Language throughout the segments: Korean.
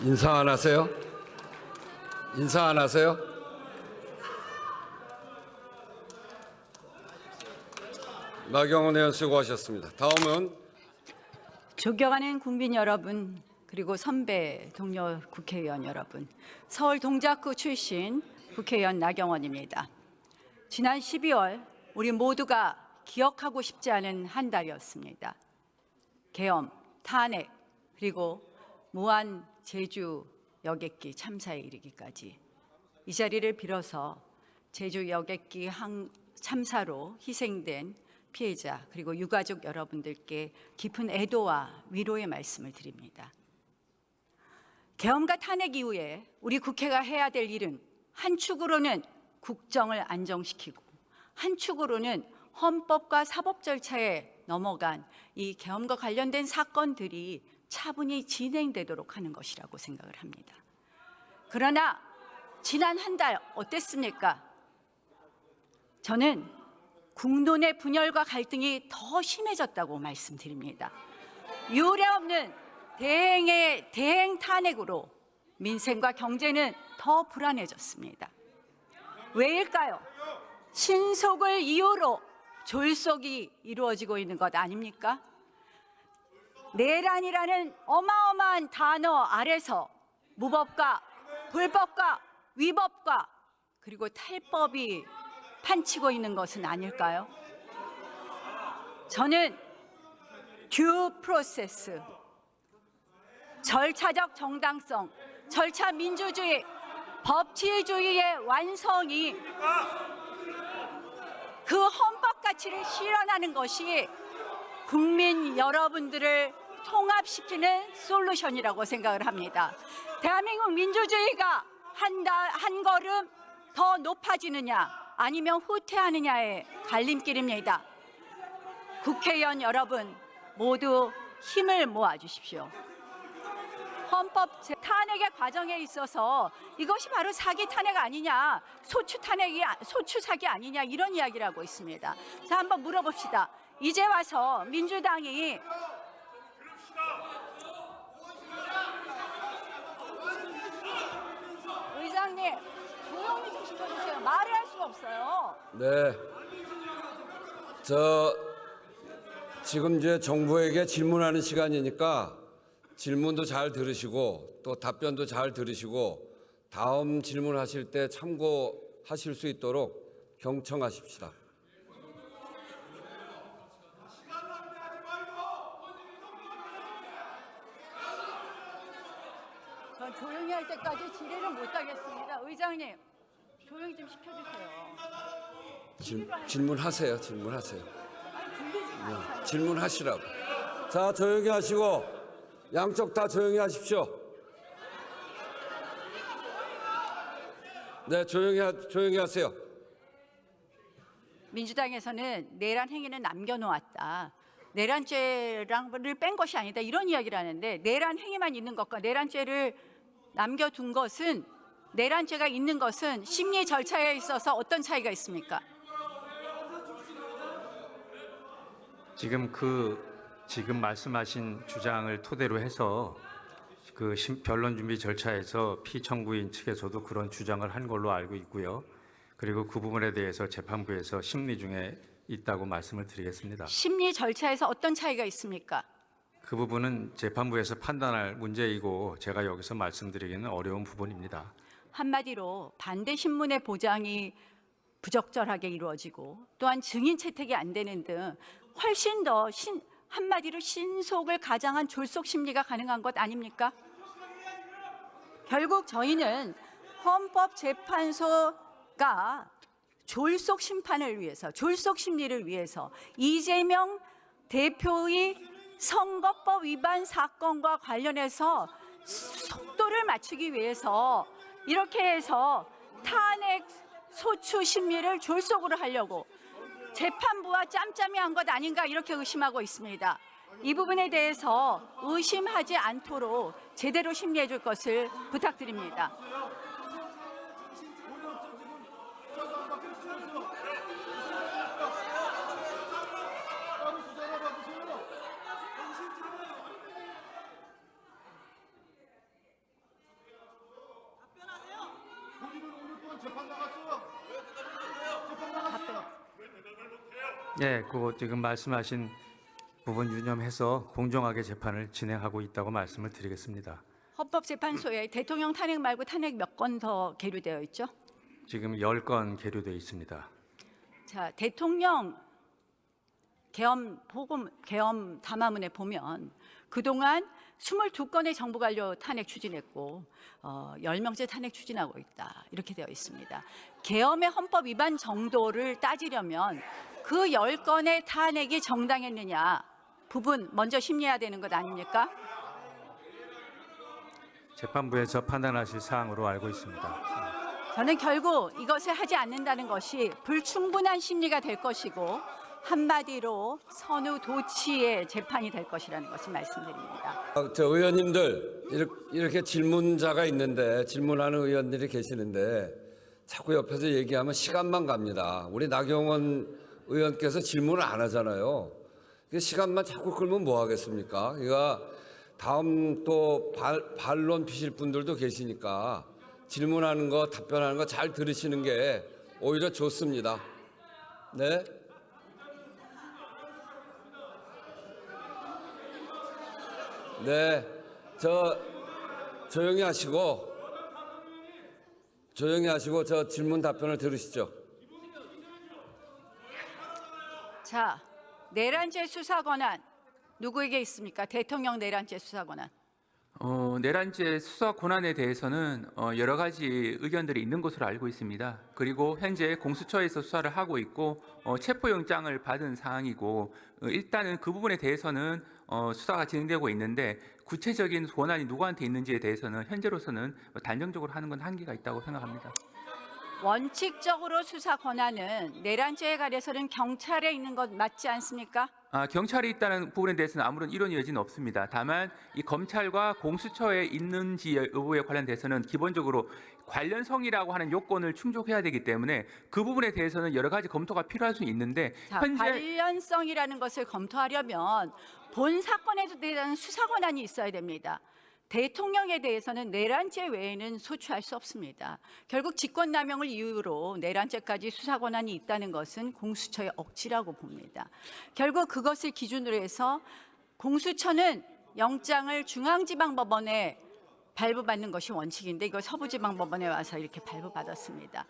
인사 안 하세요? 인사 안 하세요? 나경원 의원 수고하셨습니다. 다음은 존경하는 국민 여러분, 그리고 선배 동료 국회의원 여러분, 서울 동작구 출신 국회의원 나경원입니다. 지난 12월 우리 모두가 기억하고 싶지 않은 한 달이었습니다. 계엄, 탄핵, 그리고 무한 제주 여객기 참사에 이르기까지 이 자리를 빌어서 제주 여객기 참사로 희생된 피해자 그리고 유가족 여러분들께 깊은 애도와 위로의 말씀을 드립니다. 계엄과 탄핵 이후에 우리 국회가 해야 될 일은 한 축으로는 국정을 안정시키고 한 축으로는 헌법과 사법 절차에 넘어간 이 계엄과 관련된 사건들이 차분히 진행되도록 하는 것이라고 생각을 합니다. 그러나 지난 한 달 어땠습니까? 저는 국론의 분열과 갈등이 더 심해졌다고 말씀드립니다. 유례없는 대행 탄핵으로 민생과 경제는 더 불안해졌습니다. 왜일까요? 신속을 이유로 졸속이 이루어지고 있는 것 아닙니까? 내란이라는 어마어마한 단어 아래서 무법과 불법과 위법과 그리고 탈법이 판치고 있는 것은 아닐까요? 저는 듀 프로세스, 절차적 정당성, 절차 민주주의, 법치주의의 완성이 그 헌법 가치를 실현하는 것이 국민 여러분들을 통합시키는 솔루션이라고 생각을 합니다. 대한민국 민주주의가 한 걸음 더 높아지느냐 아니면 후퇴하느냐의 갈림길입니다. 국회의원 여러분 모두 힘을 모아주십시오. 헌법 탄핵의 과정에 있어서 이것이 바로 사기 탄핵 아니냐, 소추 사기 아니냐 이런 이야기를 하고 있습니다. 자, 한번 물어봅시다. 이제 와서 민주당이 의장님 조용히 좀 시켜주세요. 말을 할 수가 없어요. 네, 지금 이제 정부에게 질문하는 시간이니까 질문도 잘 들으시고 또 답변도 잘 들으시고 다음 질문하실 때 참고하실 수 있도록 경청하십시다. 전 조용히 할 때까지 질의를 못 하겠습니다. 의장님, 조용히 좀 시켜주세요. 질문하세요. 질문하세요. 아니, 들리지 않아요. 네, 질문하시라고. 자, 조용히 하시고 양쪽 다 조용히 하십시오. 네, 조용히 하세요. 민주당에서는 내란 행위는 남겨놓았다. 내란죄를 뺀 것이 아니다. 이런 이야기를 하는데 내란 행위만 있는 것과 내란죄를 남겨둔 것은 내란죄가 있는 것은 심리 절차에 있어서 어떤 차이가 있습니까? 지금 말씀하신 주장을 토대로 해서 그 변론 준비 절차에서 피청구인 측에서도 그런 주장을 한 걸로 알고 있고요. 그리고 그 부분에 대해서 재판부에서 심리 중에 있다고 말씀을 드리겠습니다. 심리 절차에서 어떤 차이가 있습니까? 그 부분은 재판부에서 판단할 문제이고 제가 여기서 말씀드리기는 어려운 부분입니다. 한마디로 반대 신문의 보장이 부적절하게 이루어지고 또한 증인 채택이 안 되는 등 훨씬 더 한마디로 신속을 가장한 졸속 심리가 가능한 것 아닙니까? 결국 저희는 헌법재판소가 졸속 심판을 위해서, 졸속 심리를 위해서 이재명 대표의 선거법 위반 사건과 관련해서 속도를 맞추기 위해서 이렇게 해서 탄핵 소추 심리를 졸속으로 하려고 재판부와 짬짬이 한 것 아닌가 이렇게 의심하고 있습니다. 이 부분에 대해서 의심하지 않도록 제대로 심리해 줄 것을 부탁드립니다. 네, 그 지금 말씀하신 부분 유념해서 공정하게 재판을 진행하고 있다고 말씀을 드리겠습니다. 헌법재판소에 대통령 탄핵 말고 탄핵 몇 건 더 계류되어 있죠? 지금 10건 계류되어 있습니다. 자, 대통령 계엄 담화문에 보면 그동안 22건의 정부 관료 탄핵 추진했고 10명째 탄핵 추진하고 있다. 이렇게 되어 있습니다. 계엄의 헌법 위반 정도를 따지려면 그 10건의 탄핵이 정당했느냐 부분 먼저 심리해야 되는 것 아닙니까? 재판부에서 판단하실 사항으로 알고 있습니다. 저는 결국 이것을 하지 않는다는 것이 불충분한 심리가 될 것이고 한마디로 선후 도치의 재판이 될 것이라는 것을 말씀드립니다. 저 의원님들 이렇게 질문자가 있는데 질문하는 의원들이 계시는데 자꾸 옆에서 얘기하면 시간만 갑니다. 우리 나경원 의원께서 질문을 안 하잖아요. 시간만 자꾸 끌면 뭐 하겠습니까? 그러니까 다음 또 반론 피실 분들도 계시니까 질문하는 거 답변하는 거 잘 들으시는 게 오히려 좋습니다. 네. 네, 조용히 하시고 저 질문 답변을 들으시죠. 자, 내란죄 수사 권한 누구에게 있습니까? 대통령 내란죄 수사 권한. 내란죄 수사 권한에 대해서는 여러 가지 의견들이 있는 것으로 알고 있습니다. 그리고 현재 공수처에서 수사를 하고 있고 체포영장을 받은 상황이고 일단은 그 부분에 대해서는 수사가 진행되고 있는데 구체적인 권한이 누구한테 있는지에 대해서는 현재로서는 단정적으로 하는 건 한계가 있다고 생각합니다. 원칙적으로 수사 권한은 내란죄에 관해서는 경찰에 있는 것 맞지 않습니까? 경찰이 있다는 부분에 대해서는 아무런 이론 여지는 없습니다. 다만 이 검찰과 공수처에 있는지 여부에 관련돼서는 기본적으로 관련성이라고 하는 요건을 충족해야 되기 때문에 그 부분에 대해서는 여러 가지 검토가 필요할 수 있는데 자, 현재 관련성이라는 것을 검토하려면 본 사건에 대한 수사 권한이 있어야 됩니다. 대통령에 대해서는 내란죄 외에는 소추할 수 없습니다. 결국 직권남용을 이유로 내란죄까지 수사 권한이 있다는 것은 공수처의 억지라고 봅니다. 결국 그것을 기준으로 해서 공수처는 영장을 중앙지방법원에 발부받는 것이 원칙인데 이걸 서부지방법원에 와서 이렇게 발부받았습니다.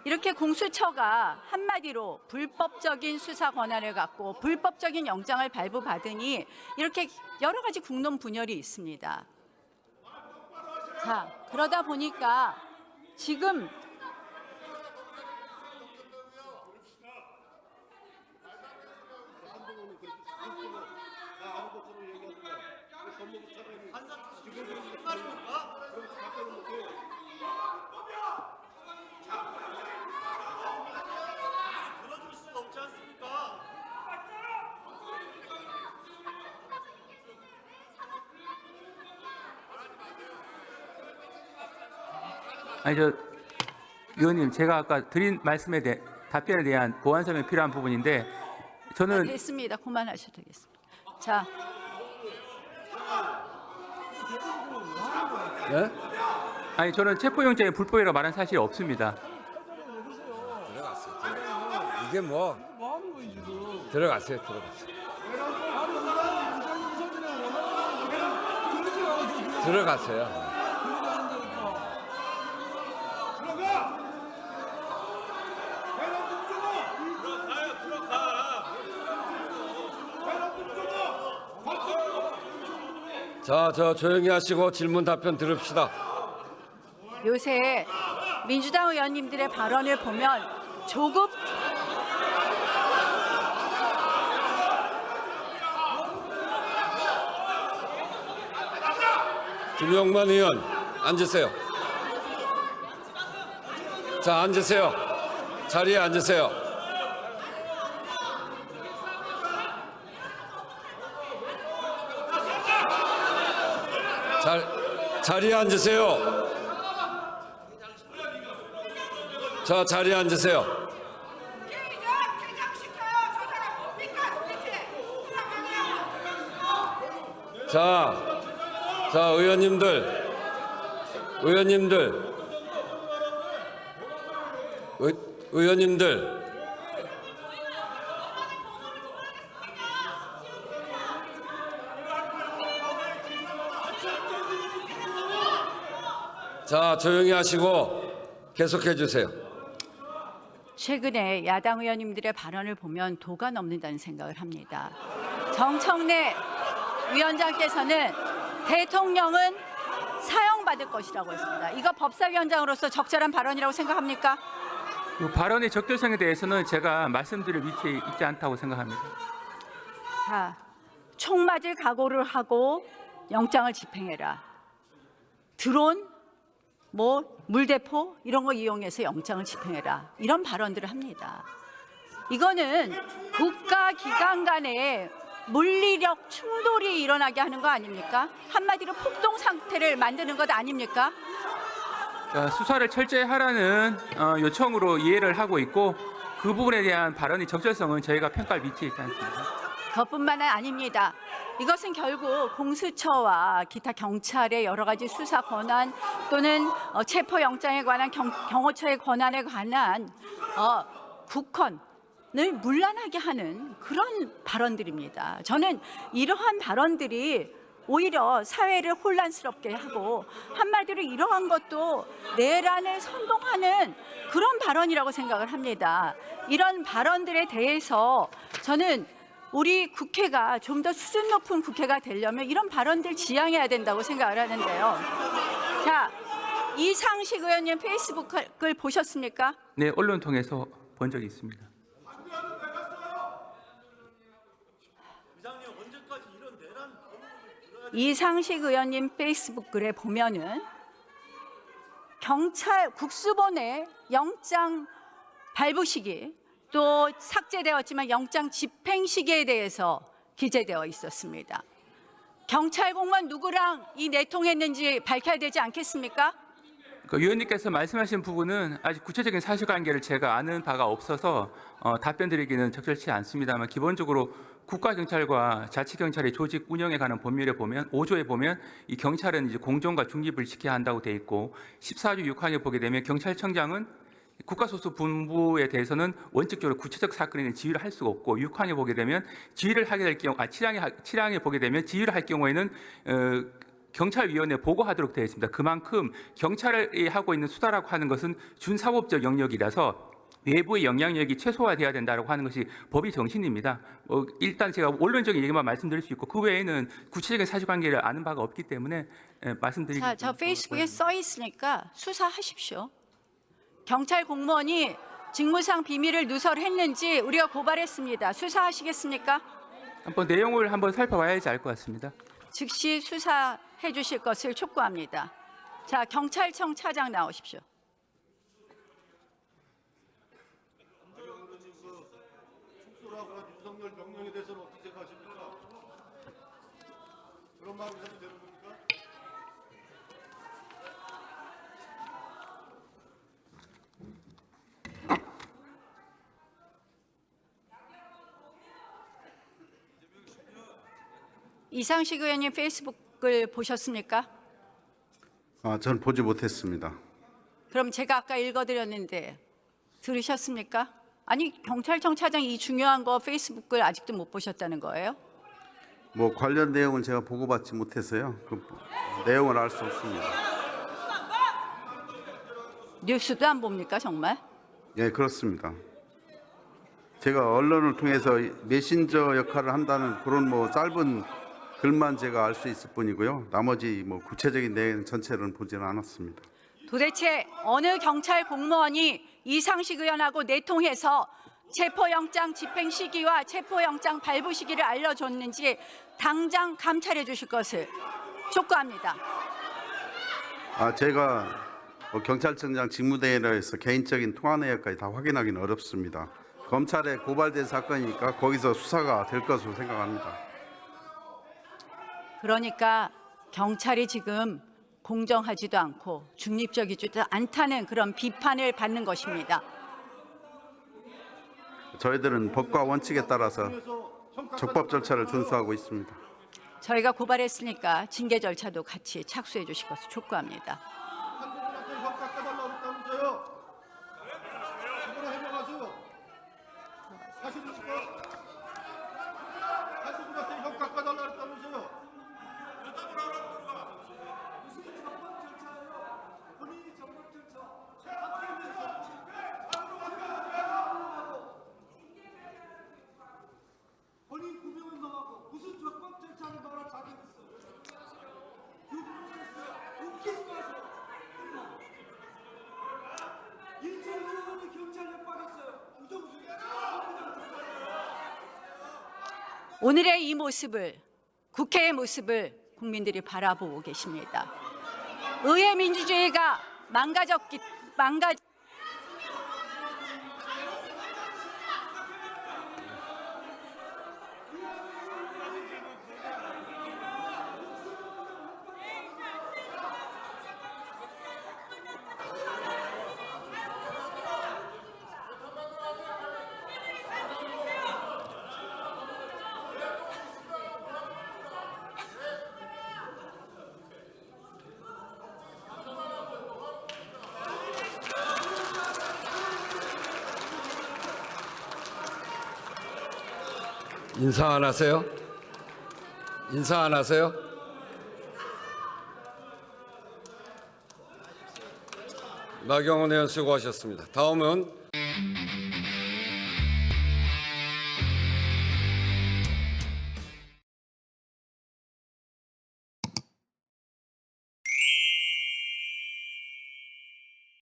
이렇게 공수처가 한마디로 불법적인 수사 권한을 갖고 불법적인 영장을 발부받으니 이렇게 여러 가지 국론 분열이 있습니다. 자, 그러다 보니까 지금 의원님, 제가 아까 드린 말씀에 대해 답변에 대한 보완 설명이 필요한 부분인데 저는 됐습니다. 그만하셔도 되겠습니다. 자, 네? 저는 체포영장이 불법이라고 말한 사실이 없습니다. 들어갔어요. 이게 뭐 들어갔어요. 들어갔어요. 자, 조용히 하시고 질문 답변 들읍시다. 요새 민주당 의원님들의 발언을 보면 조급 김용만 의원 앉으세요. 자, 앉으세요. 자리에 앉으세요. 자리에 앉으세요. 자, 자리에 앉으세요. 자, 의원님들. 의원님들, 자, 조용히 하시고 계속해 주세요. 최근에 야당 의원님들의 발언을 보면 도가 넘는다는 생각을 합니다. 정청래 위원장께서는 대통령은 사형받을 것이라고 했습니다. 이거 법사위원장으로서 적절한 발언이라고 생각합니까? 그 발언의 적절성에 대해서는 제가 말씀드릴 위치에 있지 않다고 생각합니다. 자, 총 맞을 각오를 하고 영장을 집행해라. 드론, 물대포 이런 거 이용해서 영장을 집행해라. 이런 발언들을 합니다. 이거는 국가기관 간에 물리력 충돌이 일어나게 하는 거 아닙니까? 한마디로 폭동 상태를 만드는 것 아닙니까? 수사를 철저히 하라는 요청으로 이해를 하고 있고 그 부분에 대한 발언의 적절성은 저희가 평가할 위치에 있지 않습니다. 그것뿐만 아닙니다. 이것은 결국 공수처와 기타 경찰의 여러 가지 수사 권한 또는 체포영장에 관한 경호처의 권한에 관한 국헌을 문란하게 하는 그런 발언들입니다. 저는 이러한 발언들이 오히려 사회를 혼란스럽게 하고 한마디로 이러한 것도 내란을 선동하는 그런 발언이라고 생각을 합니다. 이런 발언들에 대해서 저는 우리 국회가 좀 더 수준 높은 국회가 되려면 이런 발언들 지양해야 된다고 생각을 하는데요. 자, 이상식 의원님 페이스북을 보셨습니까? 네, 언론 통해서 본 적이 있습니다. 이상식 의원님 페이스북 글에 보면은 경찰 국수본의 영장 발부 시기 또 삭제되었지만 영장 집행 시기에 대해서 기재되어 있었습니다. 경찰 공무원 누구랑 이 내통했는지 밝혀야 되지 않겠습니까? 그 위원님께서 말씀하신 부분은 아직 구체적인 사실관계를 제가 아는 바가 없어서 답변드리기는 적절치 않습니다만 기본적으로 국가경찰과 자치경찰의 조직 운영에 관한 법률에 보면 5조에 보면 이 경찰은 이제 공정과 중립을 지켜야 한다고 돼 있고 14조 6항에 보게 되면 경찰청장은 국가소속 본부에 대해서는 원칙적으로 구체적 사건에는 지휘를 할 수가 없고 6항에 보게 되면 지휘를 하게 될 경우 7항에 보게 되면 지휘를 할 경우에는 경찰위원회에 보고하도록 되어 있습니다. 그만큼 경찰이 하고 있는 수사라고 하는 것은 준사법적 영역이라서 외부의 영향력이 최소화돼야 된다고 하는 것이 법의 정신입니다. 일단 제가 원론적인 얘기만 말씀드릴 수 있고 그 외에는 구체적인 사실관계를 아는 바가 없기 때문에 말씀드리기. 저 페이스북에 써 있으니까 수사하십시오. 경찰 공무원이 직무상 비밀을 누설했는지 우리가 고발했습니다. 수사하시겠습니까? 한번 내용을 한번 살펴봐야지 알 것 같습니다. 즉시 수사해 주실 것을 촉구합니다. 자, 경찰청 차장 나오십시오. 축소라고 한 윤석열 명령에 대해서는 어떻게 생각하십니까? 그런 말을 해도 되는 겁니까? 이상식 의원님 페이스북을 보셨습니까? 전 보지 못했습니다. 그럼 제가 아까 읽어드렸는데 들으셨습니까? 아니 경찰청 차장이 이 중요한 거 페이스북을 아직도 못 보셨다는 거예요? 뭐 관련 내용은 제가 보고받지 못해서요. 그 내용을 알 수 없습니다. 뉴스도 안 봅니까 정말? 예, 그렇습니다. 제가 언론을 통해서 메신저 역할을 한다는 그런 뭐 짧은 글만 제가 알 수 있을 뿐이고요. 나머지 뭐 구체적인 내용 전체는 보지는 않았습니다. 도대체 어느 경찰 공무원이 이상식 의원하고 내통해서 체포영장 집행 시기와 체포영장 발부 시기를 알려줬는지 당장 감찰해 주실 것을 촉구합니다. 제가 뭐 경찰청장 직무대행에서 개인적인 통화 내역까지 다 확인하기는 어렵습니다. 검찰에 고발된 사건이니까 거기서 수사가 될 것으로 생각합니다. 그러니까 경찰이 지금 공정하지도 않고 중립적이지도 않다는 그런 비판을 받는 것입니다. 저희들은 법과 원칙에 따라서 적법 절차를 준수하고 있습니다. 저희가 고발했으니까 징계 절차도 같이 착수해 주실 것을 촉구합니다. 오늘의 이 모습을, 국회의 모습을 국민들이 바라보고 계십니다. 의회 민주주의가 인사 안 하세요? 인사 안 하세요? 나경원 의원 수고하셨습니다. 다음은